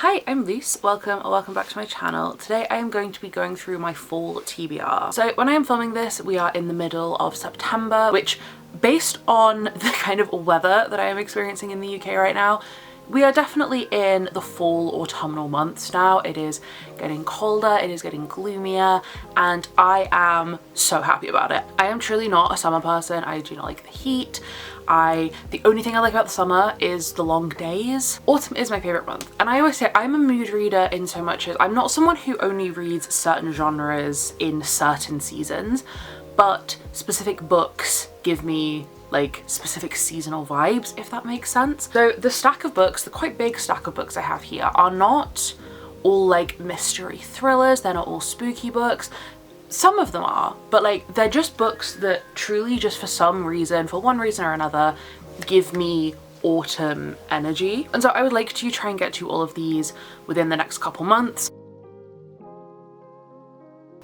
Hi, I'm Luce. Welcome back to my channel. Today I am going to be going through my fall TBR. So when I am filming this, we are in the middle of September, which based on the kind of weather that I am experiencing in the UK right now, we are definitely in the fall autumnal months now. It is getting colder, it is getting gloomier, and I am so happy about it. I am truly not a summer person. I do not like the heat. The only thing I like about the summer is the long days. Autumn is my favorite month. And I always say I'm a mood reader in so much as I'm not someone who only reads certain genres in certain seasons, but specific books give me like specific seasonal vibes, if that makes sense. So the stack of books, the quite big stack of books I have here are not all like mystery thrillers. They're not all spooky books. Some of them are, but like they're just books that truly just for some reason, for one reason or another, give me autumn energy. And so I would like to try and get to all of these within the next couple months.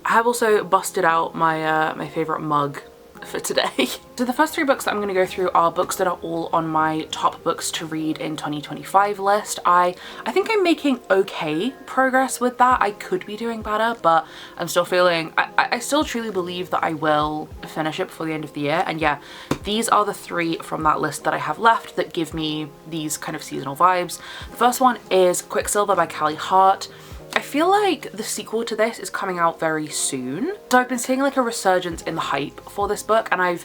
I have also busted out my my favorite mug for today. So the first three books that I'm going to go through are books that are all on my top books to read in 2025 list. I think I'm making okay progress with that. I could be doing better, but I'm still feeling, I still truly believe that I will finish it before the end of the year. And yeah, these are the three from that list that I have left that give me these kind of seasonal vibes. The first one is Quicksilver by Callie Hart. I feel like the sequel to this is coming out very soon. So I've been seeing like a resurgence in the hype for this book, and I've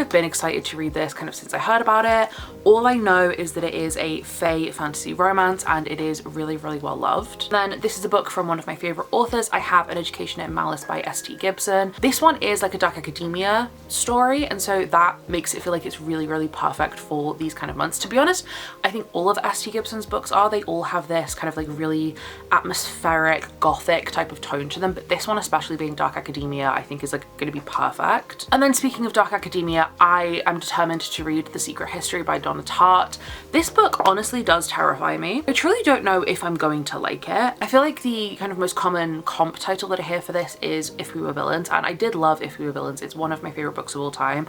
been excited to read this kind of since I heard about it. All I know is that it is a fae fantasy romance and it is really, really well loved. Then this is a book from one of my favorite authors. I have An Education in Malice by S.T. Gibson. This one is like a dark academia story, and so that makes it feel like it's really, really perfect for these kind of months. To be honest, I think all of S.T. Gibson's books they all have this kind of like really atmospheric gothic type of tone to them, but this one, especially being dark academia, I think is like going to be perfect. And then speaking of dark academia, I am determined to read The Secret History by Donna Tartt. This book honestly does terrify me. I truly don't know if I'm going to like it. I feel like the kind of most common comp title that I hear for this is If We Were Villains, and I did love If We Were Villains. It's one of my favorite books of all time.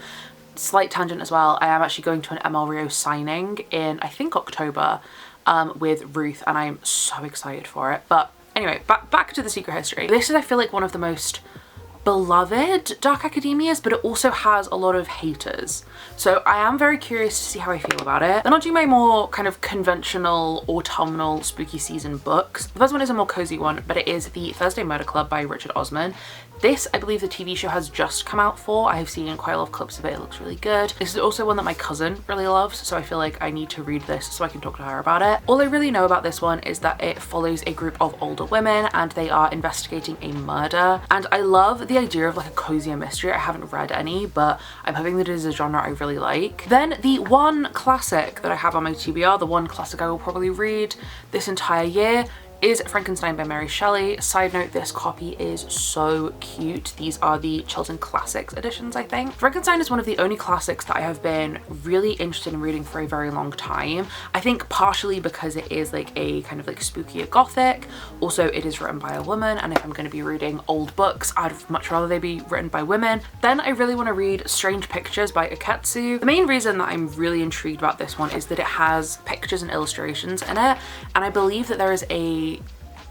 Slight tangent as well, I am actually going to an ML Rio signing in, I think, October with Ruth, and I'm so excited for it. But anyway, back to The Secret History. This is, I feel like, one of the most beloved dark academias, but it also has a lot of haters. So I am very curious to see how I feel about it. Then I'll do my more kind of conventional autumnal spooky season books. The first one is a more cozy one, but it is The Thursday Murder Club by Richard Osman. This, I believe the TV show has just come out for. I have seen quite a lot of clips of it. It looks really good. This is also one that my cousin really loves, so I feel like I need to read this so I can talk to her about it. All I really know about this one is that it follows a group of older women and they are investigating a murder. And I love the idea of like a cozier mystery. I haven't read any, but I'm hoping that it is a genre I really like. Then the one classic that I have on my TBR, the one classic I will probably read this entire year, is Frankenstein by Mary Shelley. Side note, this copy is so cute. These are the Chilton Classics editions, I think. Frankenstein is one of the only classics that I have been really interested in reading for a very long time. I think partially because it is like a kind of like spookier gothic. Also, it is written by a woman, and if I'm going to be reading old books, I'd much rather they be written by women. Then I really want to read Strange Pictures by Iketsu. The main reason that I'm really intrigued about this one is that it has pictures and illustrations in it, and I believe that there is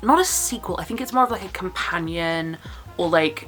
not a sequel, I think it's more of like a companion, or like,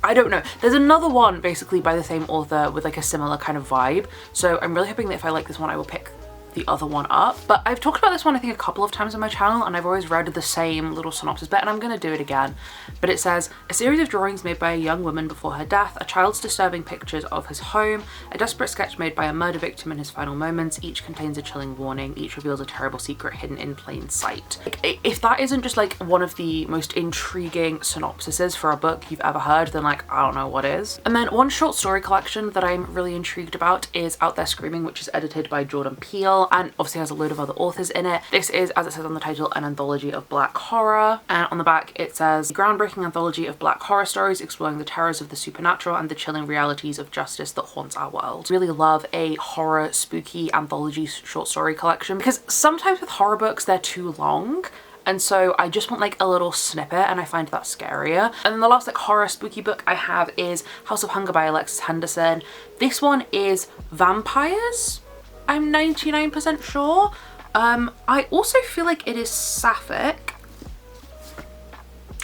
I don't know. There's another one basically by the same author with like a similar kind of vibe. So I'm really hoping that if I like this one, I will pick the other one up. But I've talked about this one I think a couple of times on my channel, and I've always read the same little synopsis bit, and I'm gonna do it again. But it says, a series of drawings made by a young woman before her death, a child's disturbing pictures of his home, a desperate sketch made by a murder victim in his final moments. Each contains a chilling warning, each reveals a terrible secret hidden in plain sight. Like, if that isn't just like one of the most intriguing synopsises for a book you've ever heard, then like I don't know what is. And then one short story collection that I'm really intrigued about is Out There Screaming, which is edited by Jordan Peele and obviously has a load of other authors in it. This is, as it says on the title, an anthology of black horror, and on the back it says, groundbreaking anthology of black horror stories exploring the terrors of the supernatural and the chilling realities of justice that haunts our world. Really love a horror spooky anthology short story collection, because sometimes with horror books they're too long, and so I just want like a little snippet, and I find that scarier. And then the last like horror spooky book I have is House of Hunger by Alexis Henderson. This one is vampires, I'm 99% sure, I also feel like it is sapphic.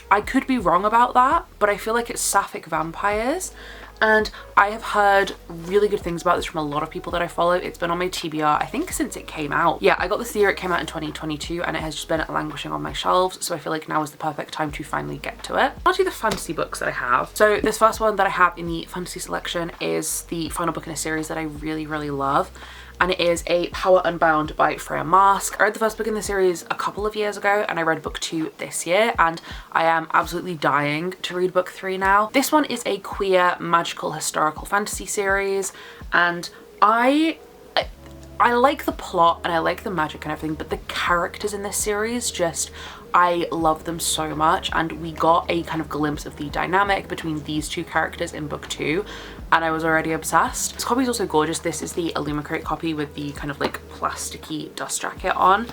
I could be wrong about that, but I feel like it's sapphic vampires. And I have heard really good things about this from a lot of people that I follow. It's been on my TBR, I think, since it came out. Yeah, I got this the year it came out in 2022 and it has just been languishing on my shelves. So I feel like now is the perfect time to finally get to it. I'll do the fantasy books that I have. So this first one that I have in the fantasy selection is the final book in a series that I really, really love. And it is A Power Unbound by Freya Marske. I read the first book in the series a couple of years ago and I read book 2 this year, and I am absolutely dying to read book 3 now. This one is a queer magical historical fantasy series, and I like the plot and I like the magic and everything, but the characters in this series just, I love them so much, and we got a kind of glimpse of the dynamic between these two characters in book 2 and I was already obsessed. This copy is also gorgeous. This is the Illumicrate copy with the kind of like plasticky dust jacket on.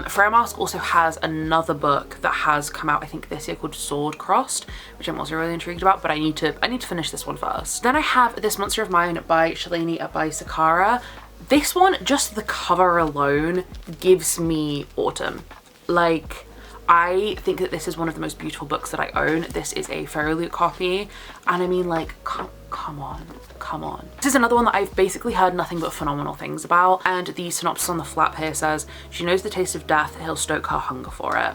Freya Marske also has another book that has come out I think this year called Sword Crossed, which I'm also really intrigued about, but I need to finish this one first. Then I have This Monster of Mine by Shalini Abai-Sakkara. This one, just the cover alone gives me autumn. Like, I think that this is one of the most beautiful books that I own. This is a Fairyloot copy, and I mean, like, come on. This is another one that I've basically heard nothing but phenomenal things about, and the synopsis on the flap here says, she knows the taste of death, he'll stoke her hunger for it.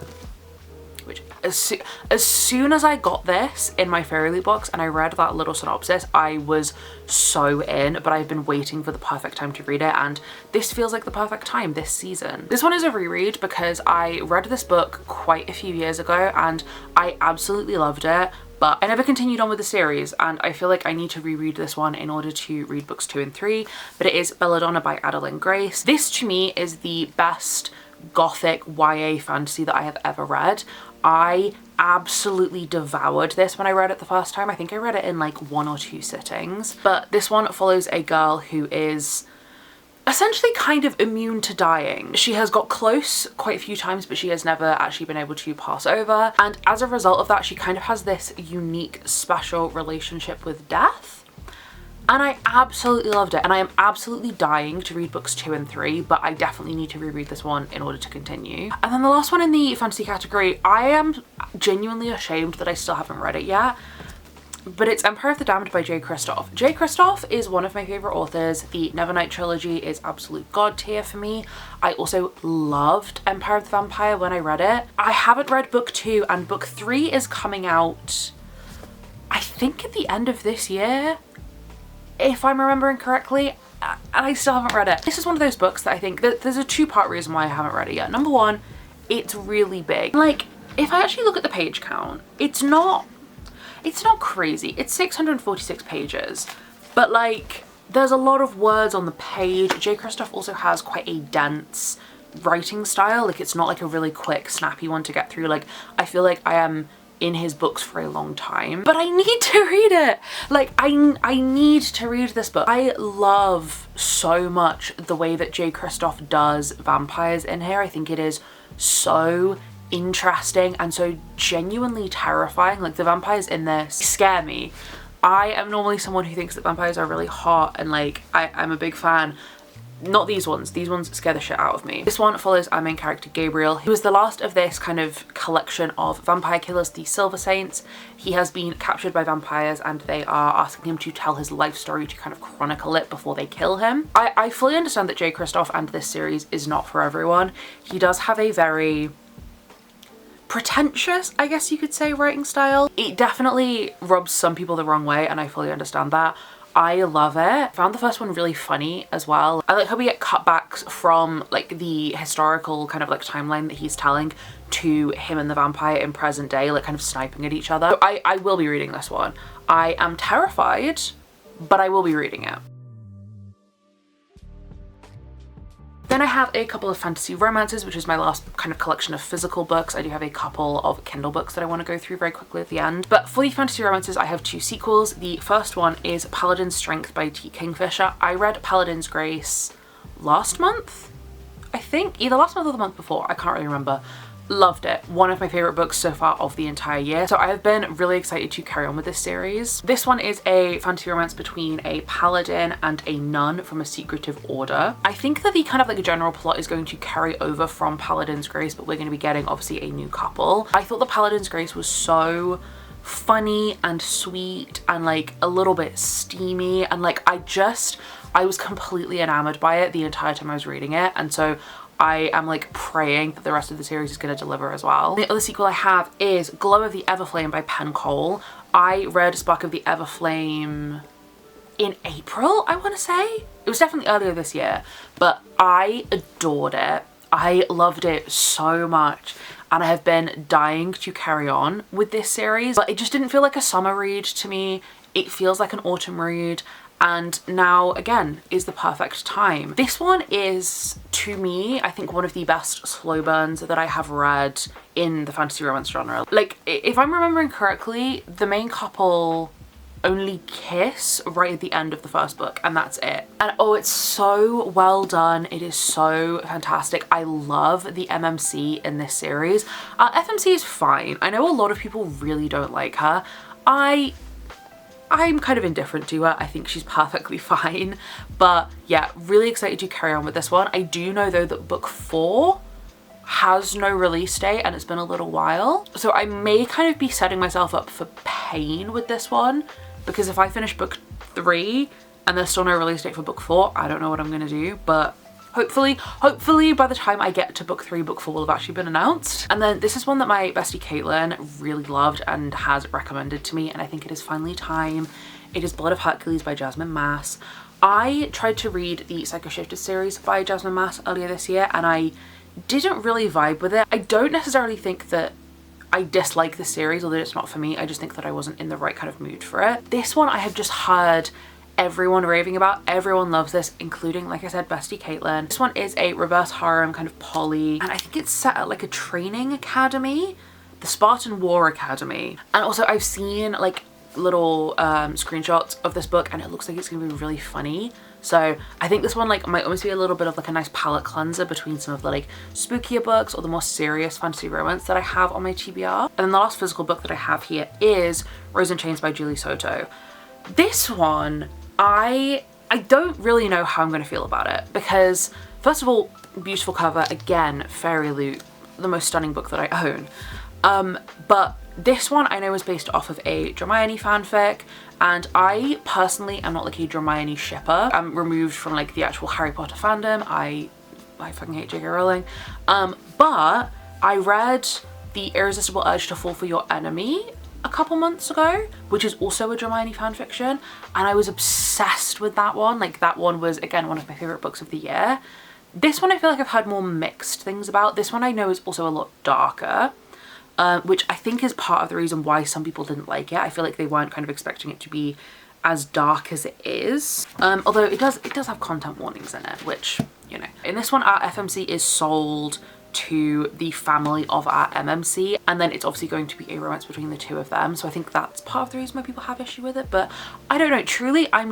Which, as soon as I got this in my Fairyloot box and I read that little synopsis, I was so in, but I've been waiting for the perfect time to read it, and this feels like the perfect time this season. This one is a reread because I read this book quite a few years ago and I absolutely loved it, but I never continued on with the series, and I feel like I need to reread this one in order to read books 2 and 3, but it is Belladonna by Adalyn Grace. This to me is the best gothic YA fantasy that I have ever read. I absolutely devoured this when I read it the first time. I think I read it in like 1 or 2 sittings. But this one follows a girl who is essentially kind of immune to dying. She has got close quite a few times, but she has never actually been able to pass over. And as a result of that, she kind of has this unique, special relationship with death. And I absolutely loved it, and I am absolutely dying to read books 2 and 3, but I definitely need to reread this one in order to continue. And then the last one in the fantasy category, I am genuinely ashamed that I still haven't read it yet, but it's Empire of the Damned by Jay Kristoff. Jay Kristoff is one of my favourite authors. The Nevernight trilogy is absolute god tier for me. I also loved Empire of the Vampire when I read it. I haven't read book 2, and book 3 is coming out, I think, at the end of this year, if I'm remembering correctly, and I still haven't read it. This is one of those books that I think that there's a 2-part reason why I haven't read it yet. Number one, it's really big. Like, if I actually look at the page count, it's not crazy. It's 646 pages, but like, there's a lot of words on the page. Jay Kristoff also has quite a dense writing style. Like, it's not like a really quick, snappy one to get through. Like, I feel like I am in his books for a long time, but I need to read it. Like, I need to read this book. I love so much the way that Jay Kristoff does vampires in here. I think it is so interesting and so genuinely terrifying. Like, the vampires in this scare me. I am normally someone who thinks that vampires are really hot, and like, I'm a big fan. Not these ones. These ones scare the shit out of me. This one follows our main character, Gabriel, who is the last of this kind of collection of vampire killers, the Silver Saints. He has been captured by vampires and they are asking him to tell his life story, to kind of chronicle it before they kill him. I fully understand that Jay Kristoff and this series is not for everyone. He does have a very pretentious, I guess you could say, writing style. It definitely rubs some people the wrong way, and I fully understand that. I love it. I found the first one really funny as well. I like how we get cutbacks from like the historical kind of like timeline that he's telling to him and the vampire in present day, like kind of sniping at each other. So I will be reading this one. I am terrified, but I will be reading it. Then I have a couple of fantasy romances, which is my last kind of collection of physical books. I do have a couple of Kindle books that I want to go through very quickly at the end. But for the fantasy romances, I have 2 sequels. The first one is Paladin's Strength by T. Kingfisher. I read Paladin's Grace last month, I think. Either last month or the month before, I can't really remember. Loved it. One of my favorite books so far of the entire year. So I have been really excited to carry on with this series. This one is a fantasy romance between a paladin and a nun from a secretive order. I think that the kind of like general plot is going to carry over from Paladin's Grace, but we're going to be getting obviously a new couple. I thought the Paladin's Grace was so funny and sweet and like a little bit steamy, and like I was completely enamored by it the entire time I was reading it, and so I am like praying that the rest of the series is going to deliver as well. The other sequel I have is Glow of the Everflame by Penn Cole. I read Spark of the Everflame in April, I want to say. It was definitely earlier this year, but I adored it. I loved it so much, and I have been dying to carry on with this series, but it just didn't feel like a summer read to me. It feels like an autumn read, and now again is the perfect time. This one is, to me, I think one of the best slow burns that I have read in the fantasy romance genre. Like, if I'm remembering correctly, the main couple only kiss right at the end of the first book, and that's it. And oh, it's so well done. It is so fantastic. I love the MMC in this series. FMC is fine. I know a lot of people really don't like her. I'm kind of indifferent to her. I think she's perfectly fine. But yeah, really excited to carry on with this one. I do know though that book 4 has no release date and it's been a little while. So I may kind of be setting myself up for pain with this one, because if I finish book 3 and there's still no release date for book 4, I don't know what I'm gonna do, but hopefully by the time I get to book 3, book 4 will have actually been announced. And then this is one that my bestie Caitlin really loved and has recommended to me, and I think it is finally time. It is Blood of Hercules by Jasmine Maas. I tried to read the Psycho-Shifted series by Jasmine Maas earlier this year, and I didn't really vibe with it. I don't necessarily think that I dislike the series, although it's not for me. I just think that I wasn't in the right kind of mood for it. This one I have just heard everyone raving about. Everyone loves this, including, like I said, bestie Caitlin. This one is a reverse harem kind of poly, and I think it's set at like a training academy, the Spartan War Academy. And also I've seen like little screenshots of this book, and it looks like it's gonna be really funny. So I think this one like might almost be a little bit of like a nice palette cleanser between some of the like spookier books or the more serious fantasy romance that I have on my TBR. And then the last physical book that I have here is Rose in Chains by Julie Soto. This one, I don't really know how I'm going to feel about it, because first of all, beautiful cover, again, Fairy Loot, the most stunning book that I own. But this one I know is based off of a Hermione fanfic, and I personally am not like a Hermione shipper. I'm removed from like the actual Harry Potter fandom. I fucking hate J.K. Rowling. But I read The Irresistible Urge to Fall for Your Enemy a couple months ago, which is also a Hermione fanfiction, and I was obsessed with that one. Like, that one was again one of my favorite books of the year. This one I feel like I've heard more mixed things about. This one I know is also a lot darker, which I think is part of the reason why some people didn't like it. I feel like they weren't kind of expecting it to be as dark as it is. Although it does have content warnings in it, which, you know. In this one, our FMC is sold to the family of our MMC, and then it's obviously going to be a romance between the two of them, so I think that's part of the reason why people have issue with it. But I don't know, truly I'm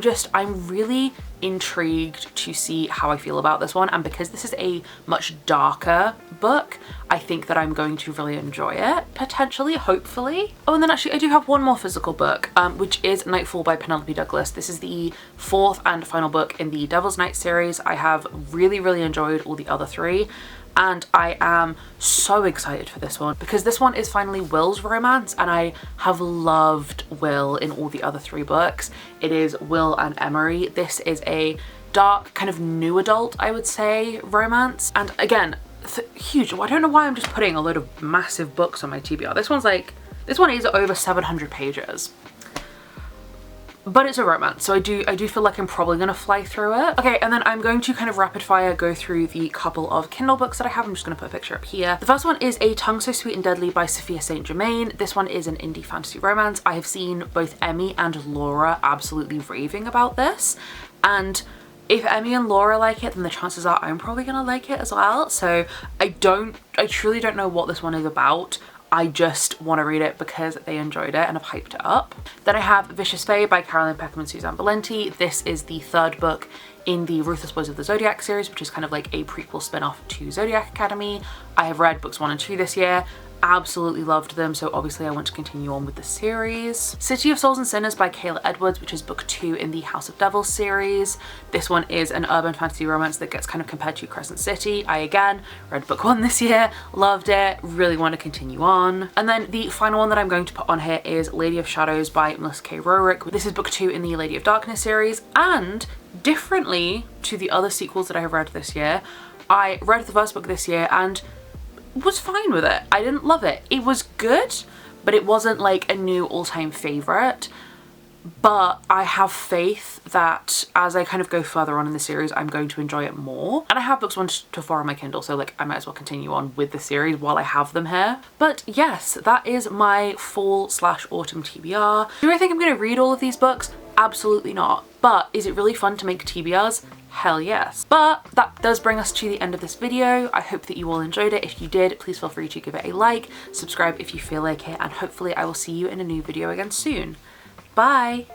really intrigued to see how I feel about this one, and because this is a much darker book, I think that I'm going to really enjoy it, potentially, hopefully. Oh, and then actually I do have one more physical book, which is Nightfall by Penelope Douglas. This is the 4th and final book in the Devil's Night series. I have really enjoyed all the other 3, and I am so excited for this one because this one is finally Will's romance, and I have loved Will in all the other 3 books. It is Will and Emery. This is a dark, kind of new adult, I would say, romance. And again, huge. I don't know why I'm just putting a load of massive books on my TBR. This one is over 700 pages. But it's a romance, so I do feel like I'm probably gonna fly through it. Okay, and then I'm going to kind of rapid fire go through the couple of Kindle books that I have. I'm just gonna put a picture up here. The first one is A Tongue So Sweet and Deadly by Sophia St. Germain. This one is an indie fantasy romance. I have seen both Emmy and Laura absolutely raving about this, and if Emmy and Laura like it, then the chances are I'm probably gonna like it as well. So I truly don't know what this one is about. I just want to read it because they enjoyed it and have hyped it up. Then I have Vicious Fae by Caroline Peckham and Suzanne Valenti. This is the 3rd book in the Ruthless Boys of the Zodiac series, which is kind of like a prequel spin-off to Zodiac Academy. I have read books 1 and 2 this year. Absolutely loved them, so obviously I want to continue on with the series. City of Souls and Sinners by Kayla Edwards, which is book 2 in the House of Devils series. This one is an urban fantasy romance that gets kind of compared to Crescent City. I again read book 1 this year, loved it, really want to continue on. And then the final one that I'm going to put on here is Lady of Shadows by Melissa K. Rorick. This is book 2 in the Lady of Darkness series, and differently to the other sequels that I have read this year, I read the first book this year and was fine with it. I didn't love it. It was good, but it wasn't like a new all-time favorite. But I have faith that as I kind of go further on in the series, I'm going to enjoy it more. And I have books 1 to 4 on my Kindle, so like I might as well continue on with the series while I have them here. But yes, that is my fall/autumn TBR. Do I think I'm going to read all of these books? Absolutely not. But is it really fun to make TBRs? Hell yes. But that does bring us to the end of this video. I hope that you all enjoyed it. If you did, please feel free to give it a like, subscribe if you feel like it, and hopefully I will see you in a new video again soon. Bye!